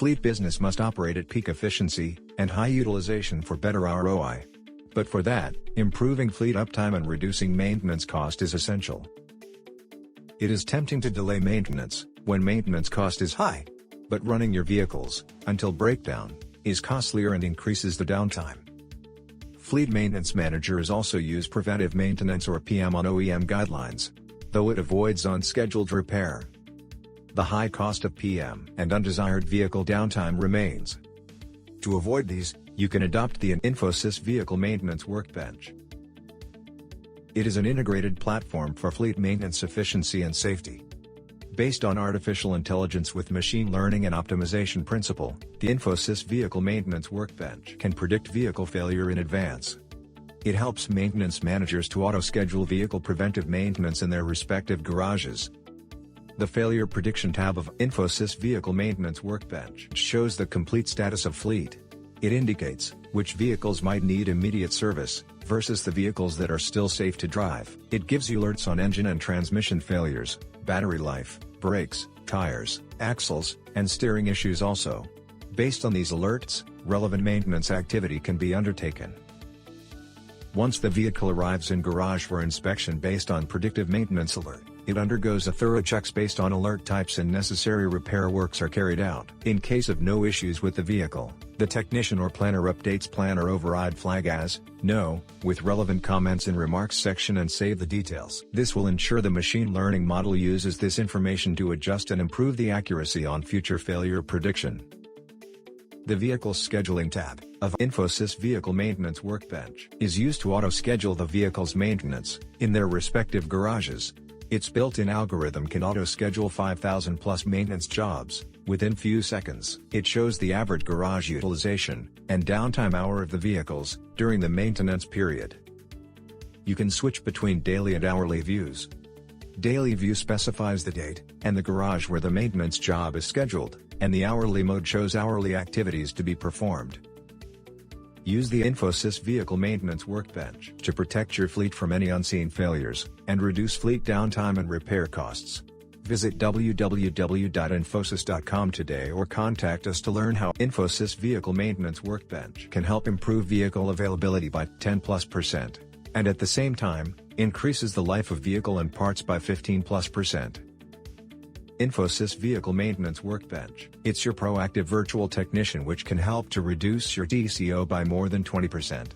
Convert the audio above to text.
fleet business must operate at peak efficiency and high utilization for better ROI. But for that, improving fleet uptime and reducing maintenance cost is essential. It is tempting to delay maintenance when maintenance cost is high. But running your vehicles until breakdown is costlier and increases the downtime. Fleet maintenance managers also use preventive maintenance or PM on OEM guidelines, though it avoids unscheduled repair. The high cost of PM and undesired vehicle downtime remains. To avoid these, you can adopt the Infosys Vehicle Maintenance Workbench. It is an integrated platform for fleet maintenance efficiency and safety. Based on artificial intelligence with machine learning and optimization principle, the Infosys Vehicle Maintenance Workbench can predict vehicle failure in advance. It helps maintenance managers to auto-schedule vehicle preventive maintenance in their respective garages. The Failure Prediction tab of Infosys Vehicle Maintenance Workbench shows the complete status of fleet. It indicates which vehicles might need immediate service versus the vehicles that are still safe to drive. It gives you alerts on engine and transmission failures, battery life, brakes, tires, axles, and steering issues also. Based on these alerts, relevant maintenance activity can be undertaken. Once the vehicle arrives in garage for inspection based on predictive maintenance alert, it undergoes a thorough checks based on alert types and necessary repair works are carried out. In case of no issues with the vehicle, the technician or planner updates plan or override flag as no, with relevant comments in remarks section and save the details. This will ensure the machine learning model uses this information to adjust and improve the accuracy on future failure prediction. The Vehicle Scheduling tab of Infosys Vehicle Maintenance Workbench is used to auto-schedule the vehicle's maintenance in their respective garages. Its built-in algorithm can auto-schedule 5,000 plus maintenance jobs within few seconds. It shows the average garage utilization and downtime hour of the vehicles during the maintenance period. You can switch between daily and hourly views. Daily view specifies the date and the garage where the maintenance job is scheduled, and the hourly mode shows hourly activities to be performed. Use the Infosys Vehicle Maintenance Workbench to protect your fleet from any unseen failures and reduce fleet downtime and repair costs. Visit www.infosys.com today or contact us to learn how Infosys Vehicle Maintenance Workbench can help improve vehicle availability by 10+%, and at the same time, increases the life of vehicle and parts by 15+%. Infosys Vehicle Maintenance Workbench. It's your proactive virtual technician which can help to reduce your TCO by more than 20%.